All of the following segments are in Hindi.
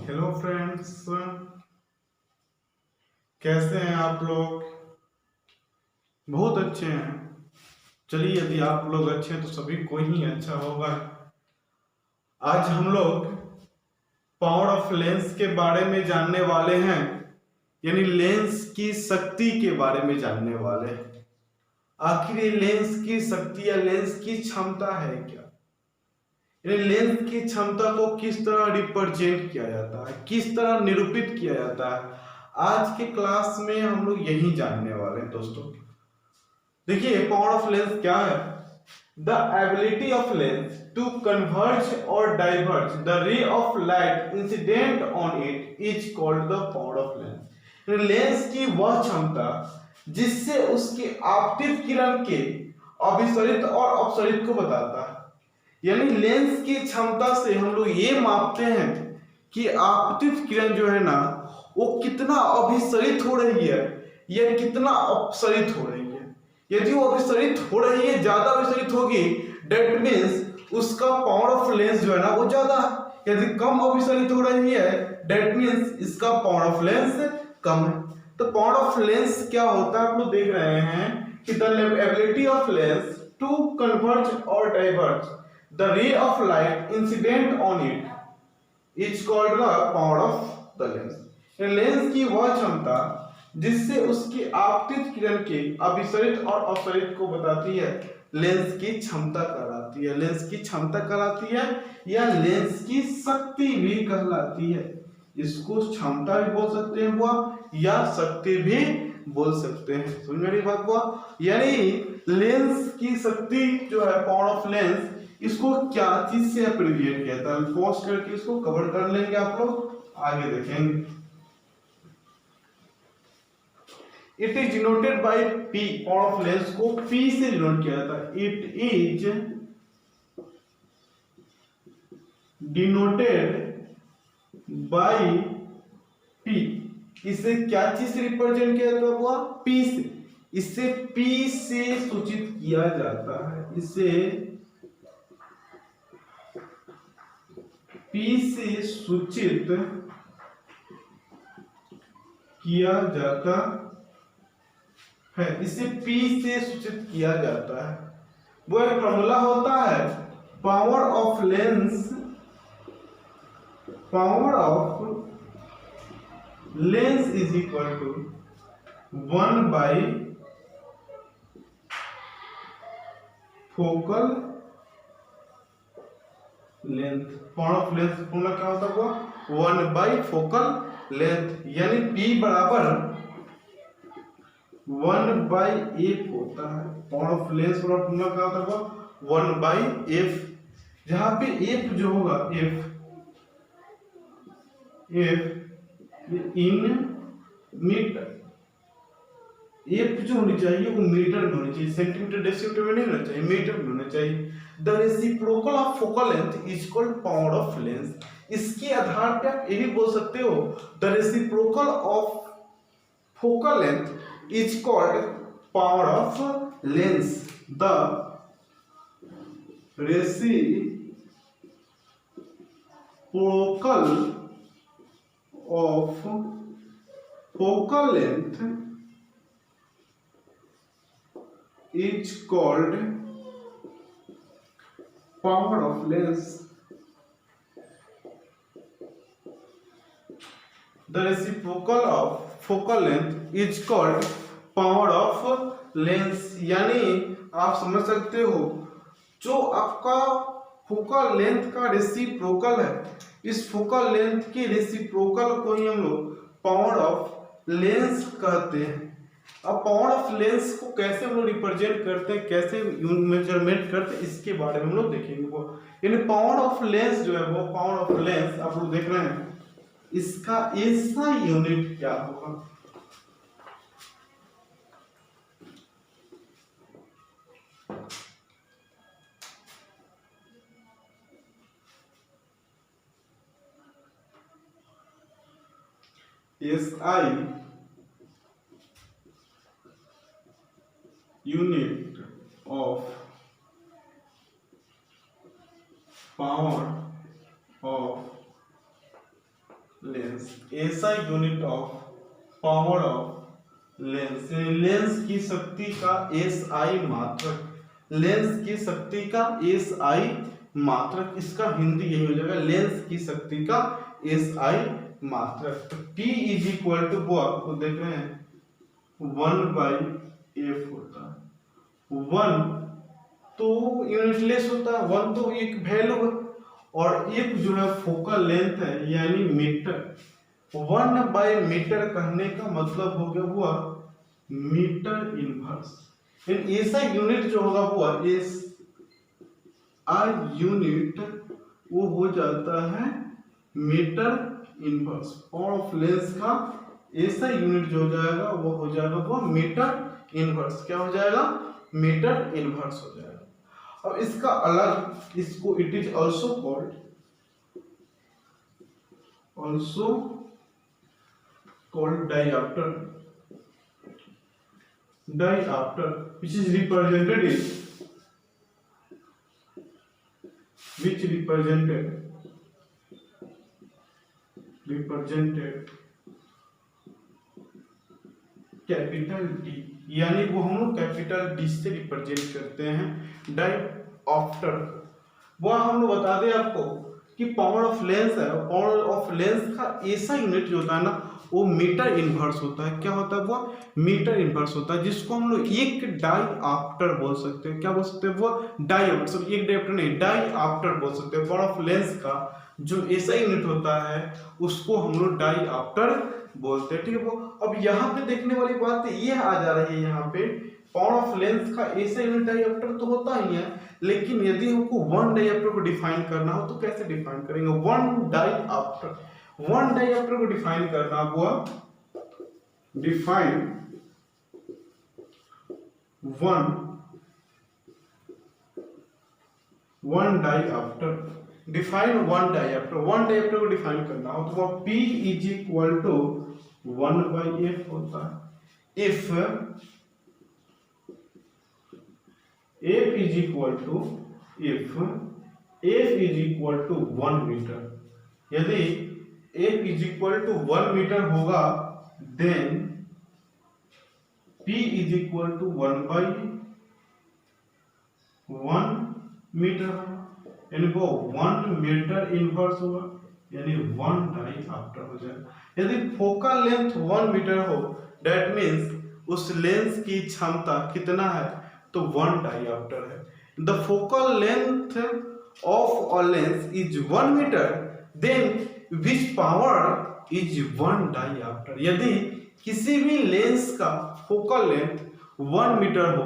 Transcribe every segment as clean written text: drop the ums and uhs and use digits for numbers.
हेलो फ्रेंड्स, कैसे हैं आप लोग? बहुत अच्छे हैं। चलिए, यदि आप लोग अच्छे हैं तो सभी को ही अच्छा होगा। आज हम लोग पावर ऑफ लेंस के बारे में जानने वाले हैं, यानी लेंस की शक्ति के बारे में जानने वाले हैं। आखिर ये लेंस की शक्ति या लेंस की क्षमता है क्या? यानी लेंस की क्षमता को किस तरह रिप्रेजेंट किया जाता है, किस तरह निरूपित किया जाता है, आज के क्लास में हम लोग यही जानने वाले हैं दोस्तों। देखिए, पावर ऑफ लेंस क्या है? The ability of lens to converge और diverge the ray of light incident on it is called the power of lens. Lens की वह क्षमता जिससे उसके आपतित किरण के अभिसरित और अपसरित को बताता है। यानी लेंस की क्षमता से हम लोग ये मापते हैं कि आपतित किरण जो है ना, वो कितना अभिसरित हो रही है या कितना अपसरित हो रही है। यदि वो अभिसरित हो रही है, ज्यादा अभिसरित होगी, डेट मीन्स उसका पावर ऑफ लेंस जो है ना वो ज्यादा है। यदि कम अभिसरित हो रही है, डेट मीन्स इसका पावर ऑफ लेंस कम है। तो पावर ऑफ लेंस क्या होता है, आप लोग देख रहे हैं कि the ability of lens to converge और diverge the ray of light incident on it is called the power of the lens। Lens की वह क्षमता जिससे उसकी आपतित किरण के अभिसरित और अपसरित को बताती है, लेंस की क्षमता कहलाती है। लेंस की क्षमता कहलाती है या लेंस की शक्ति भी कहलाती है। इसको क्षमता भी बोल सकते हैं बुआ, या शक्ति भी बोल सकते हैं। समझ में मेरी बात बुआ? यानी लेंस की शक्ति जो है, पावर ऑफ लेंस, इसको क्या चीज से अप्रिविएट कहता है, पॉज करके इसको कवर कर लेंगे, आप लोग आगे देखेंगे। It is denoted by P. Power of lens को पी से डिनोट किया जाता है। It is denoted by P. इसे क्या चीज से रिप्रेजेंट किया जाता है? पी से। इसे पी से सूचित किया जाता है। इसे P से सूचित किया जाता है। इसे P से सूचित किया जाता है। वो एक फॉर्मूला होता है, power of lens, power of lens is equal to 1 by focal length. Power of lens formula क्या होता है? 1 बाई फोकल लेंथ, यानी P बराबर 1 बाई एफ होता है। पावर ऑफ लेंस फॉर्मूला क्या होता है? 1 बाई एफ, जहां पे एफ जो होगा, एफ इन मीटर। एफ जो होनी चाहिए वो मीटर में होनी चाहिए, सेंटीमीटर डेसीमीटर में नहीं होना चाहिए, मीटर में होना चाहिए। The reciprocal of focal length is called power of lens. इसके आधार पे आप ये भी बोल सकते हो, the reciprocal of focal length is called power of lens. The reciprocal of focal length is called power of lens। The reciprocal of focal length is called power of lens। यानी आप समझ सकते हो, जो आपका फोकल लेंथ का रेसिप्रोकल है, इस फोकल लेंथ के रेसिप्रोकल को ही हम लोग पावर ऑफ लेंस कहते हैं। अब पावर ऑफ लेंस को कैसे हम लोग रिप्रेजेंट करते हैं, कैसे मेजरमेंट करते हैं, इसके बारे में हम लोग देखेंगे। वो यानी पावर ऑफ लेंस जो है, वो पावर ऑफ लेंस आप लोग देख रहे हैं, इसका ऐसा यूनिट क्या होगा? SI unit of power of lens, ऐसा unit of power of lens, lens की शक्ति का एसआई मात्रक, लेंस की शक्ति का एसआई मात्रक, इसका हिंदी यही हो जाएगा लेंस की शक्ति का एसआई मात्रक। तो P इज इक्वल टू वो आपको देख रहे हैं 1/f होता है। 1 तो यूनिटलेस होता है, 1 तो एक वैल्यू है, और एक जो है फोकल लेंथ है यानी मीटर। 1/मीटर कहने का मतलब हो गया हुआ मीटर इनवर्स। ऐसा यूनिट जो होगा हुआ इस यूनिट वो हो जाता है metre inverse. Power of lens का ऐसा यूनिट जो हो जाएगा वो हो जाएगा वो मीटर इनवर्स। क्या हो जाएगा? मीटर इनवर्स हो जाएगा। अब इसका अलग, इसको it is also called diopter which is represented capital D, यानी वो हम लोग कैपिटल डी से रिप्रेजेंट करते हैं डायऑप्टर। वो हम लोग बता दें आपको कि पावर ऑफ लेंस है, पावर ऑफ लेंस का ऐसा यूनिट जो होता है ना वो मीटर इनवर्स होता है। क्या होता है? वो मीटर इनवर्स होता है, जिसको हम लोग एक डायऑप्टर बोल सकते हैं। क्या बोल सकते हैं? वो डायऑप्टर, सब एक डायऑप्टर नहीं, डायऑप्टर बोल सकते हैं। पावर ऑफ लेंस का जो ऐसा यूनिट होता है उसको हम लोग डायऑप्टर बोलते हैं। ठीक है। वो अब यहाँ पे देखने वाली बात ये आ जा रही है, यहाँ पे पावर ऑफ लेंस का ऐसा यूनिट डायऑप्टर तो होता ही है, लेकिन यदि हमको वन डायऑप्टर को डिफाइन करना हो तो कैसे डिफाइन करेंगे? वन डायऑप्टर को डिफाइन करना हुआ डिफाइन वन डायऑप्टर को डिफाइन करना हो तो वह P is equal to 1/f होता है। If f is equal to 1 metre, यदि f is equal to 1 metre होगा then P is equal to 1/1 metre होगा, यानी वो 1 मीटर इनवर्स होगा, यानी 1 डायऑप्टर हो जाएगा। यदि फोकल लेंथ 1 मीटर हो दैट मीन्स उस लेंस की क्षमता कितना है? तो 1 डायऑप्टर है। The focal length of a lens is 1 metre then which power is 1 dioptre. यदि किसी भी लेंस का फोकल लेंथ 1 मीटर हो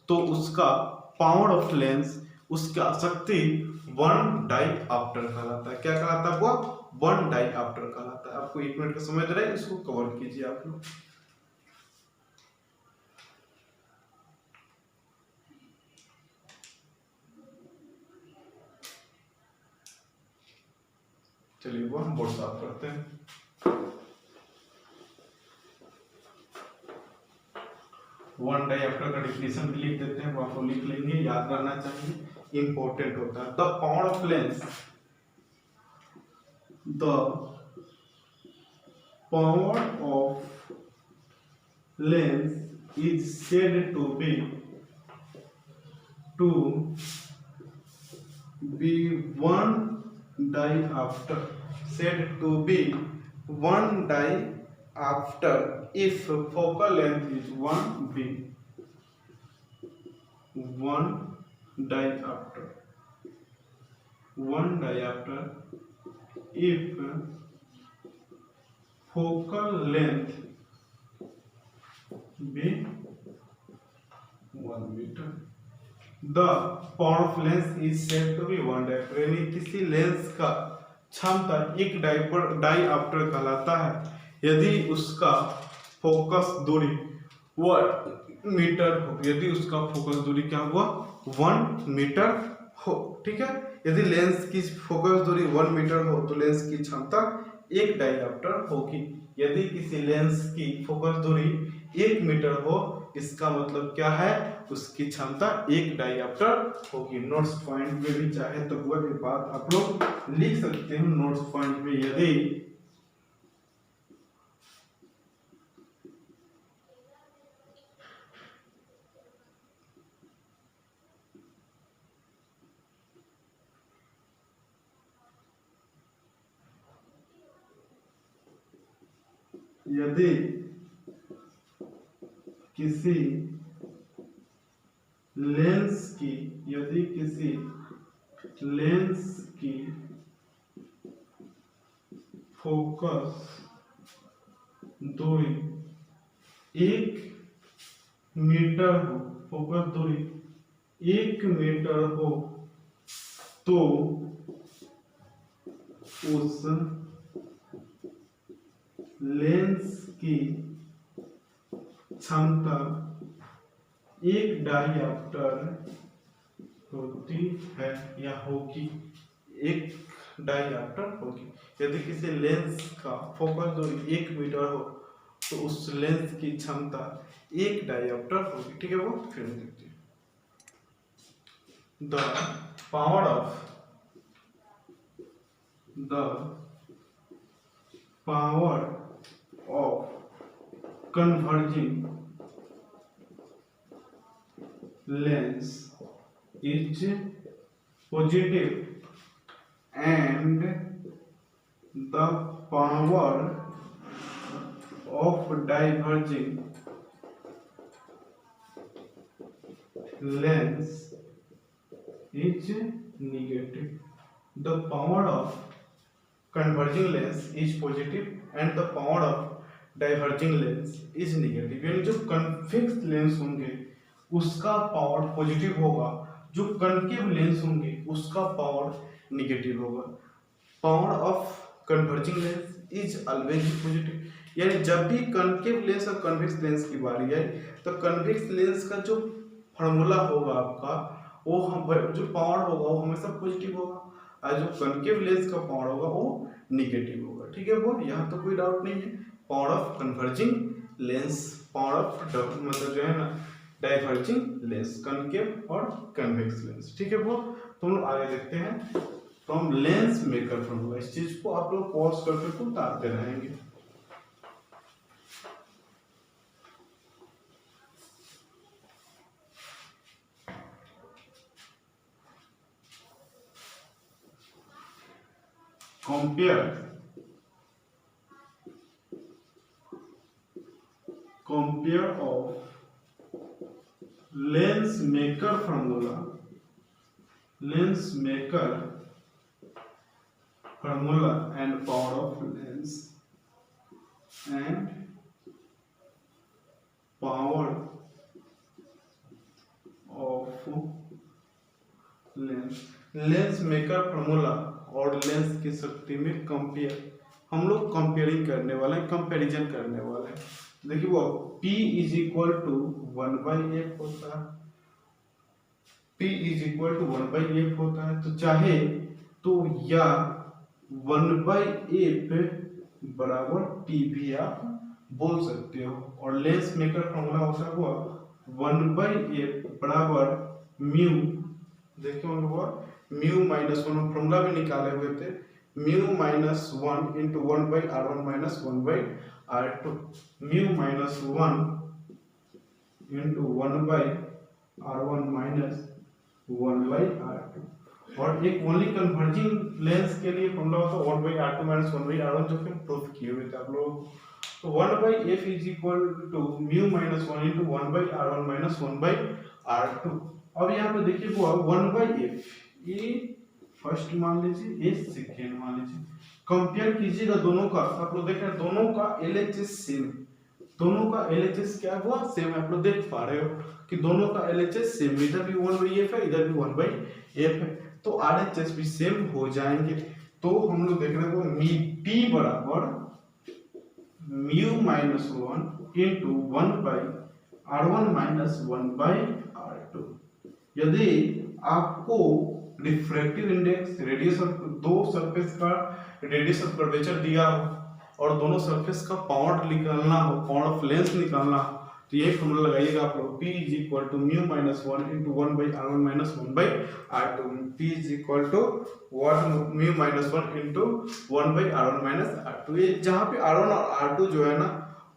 तो उसका पावर ऑफ लेंस, उसका शक्ति 1 डायऑप्टर कहलाता है। क्या कहलाता है? वो 1 डायऑप्टर कहलाता है। आपको 1 मिनट का समय दे रहा है, इसको कवर कीजिए आप लोग। चलिए वो हम बोर्ड साफ करते हैं। वन डायऑप्टर का डिफिनेशन भी लिख देते हैं, वो आपको लिख लेंगे, याद रहना चाहिए, इंपॉर्टेंट होता है। The power of lens, the power of lens is said to be 1 diopter, said to be 1 diopter if focal length is 1b, 1 diopter if focal length be 1 meter। The power of lens is said to be 1 diopter, यानी किसी लेंस का क्षमता एक डायऑप्टर कहलाता है यदि उसका फोकस दूरी 1 मीटर हो। यदि उसका फोकस दूरी क्या हुआ? 1 मीटर हो। ठीक है। यदि लेंस की फोकस दूरी 1 मीटर हो तो लेंस की क्षमता 1 डायऑप्टर होगी। यदि किसी लेंस की फोकस दूरी 1 मीटर हो, इसका मतलब क्या है? उसकी क्षमता 1 डायऑप्टर होगी। नोट्स पॉइंट में भी चाहे तो वह भी बात आप लोग लिख सकते हो नोट्स पॉइंट में। यदि यदि किसी लेंस की फोकस दूरी 1 मीटर हो तो उस लेंस की क्षमता 1 डायऑप्टर होती है या होगी। 1 डायऑप्टर होगी। यदि किसी लेंस का फोकस दूरी 1 मीटर हो तो उस लेंस की क्षमता 1 डायऑप्टर होगी। ठीक है, वो फिर देखते हैं। The power of converging lens is positive and the power of diverging lens is negative. The power of converging lens is positive and the power of diverging lens is negative. यानी जो कन्वेक्स लेंस होंगे उसका पावर पॉजिटिव होगा, जो कनकेव लेंस होंगे उसका पावर निगेटिव होगा। Power of converging lens is always positive. यानी जब भी कनकेव लेंस और कन्वेक्स लेंस की बारी है तो कन्वेक्स लेंस का जो फार्मूला होगा आपका वो जो पावर होगा वो हमेशा पॉजिटिव होगा और जो कनकेव लेंस का पावर होगा वो निगेटिव होगा। ठीक है, वो यहाँ तो कोई डाउट नहीं है। Power of converging lens, power of मतलब जो है ना डाइवर्जिंग लेंस, कनकेव और कन्वेक्स लेंस। ठीक है, वो तो हम लोग आगे देखते हैं। तो हम लेंस मेकर फॉर्मूला, इस चीज को आप लोग पॉज करके तो उतारते रहेंगे। Compare of lens maker formula and power of lens and power of lens maker formula और लेंस की शक्ति में कंपेयर, हम लोग कंपेयरिंग करने वाले हैं, कंपैरिजन करने वाले हैं। देखिए वो P is equal to 1/f होता है, P is equal to 1/f होता है। तो चाहे तो या 1/f बराबर P भी आप बोल सकते हो। और लेंस मेकर फॉर्मूला होता है वो 1/f बराबर म्यू, देखिए हुआ म्यू माइनस 1, फॉर्मूला भी निकाले हुए थे, mu minus 1 into 1/r1 minus 1/r2, mu minus 1 into 1/r1 minus 1/r2। और एक ओनली कन्वर्जिंग लेंस के लिए फॉर्मूला होता है 1/r2 माइनस 1/r1, जो कि हम प्रूफ किए हुए थे आप लोग। तो 1/f is equal to mu minus 1 into 1/r1 minus 1/r2। अब यहाँ पे देखिए वो 1/f, ये फर्स्ट मान लीजिए, ये सेकेंड मान लीजिए। कंपेयर कीजिएगा दोनों का, आप लोग देख रहे हैं दोनों का LHS सेम, दोनों का LHS क्या हुआ सेम। आप लोग देख पा रहे हो कि दोनों का LHS सेम, इधर भी 1/f है, इधर भी 1/f है, तो RHS भी सेम हो जाएंगे। तो हम लोग देख रहे हैं P बराबर mu minus 1 into 1/r1 minus 1/r2। यदि आपको रिफ्रैक्टिव इंडेक्स, रेडियस ऑफ दो सरफेस का रेडियस ऑफ कर्वेचर दिया हो और दोनों सरफेस का पावर निकालना हो, पावर ऑफ लेंस निकालना हो, तो ये फॉर्मूला लगाइएगा आप लोग। P is equal to mu minus 1 into 1/r1 minus 1/r2। P is equal to mu minus 1 into 1/r1 minus r2। ये जहाँ पे r1 और r2 जो है ना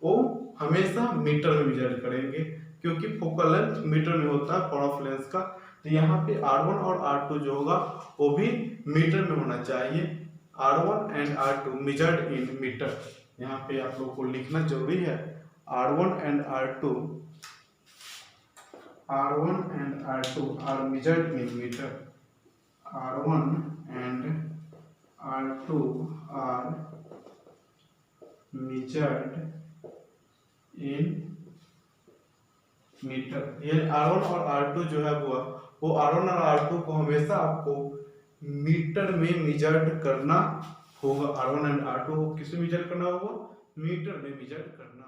वो हमेशा मीटर में मेजर करेंगे, क्योंकि फोकल लेंथ मीटर में होता है पावर ऑफ लेंस का। तो यहाँ पे R1 और R2 जो होगा वो भी मीटर में होना चाहिए। R1 and R2 measured in metre, यहाँ पे आप लोगों को लिखना जरूरी है। R1 and R2 are measured in meter। R1 and R2 are measured in metre. ये R1 और R2 जो है वो R1 और R2 को हमेशा आपको मीटर में मेजर करना होगा। R1 एंड R2 को किस में मेजर करना होगा? मीटर में मेजर करना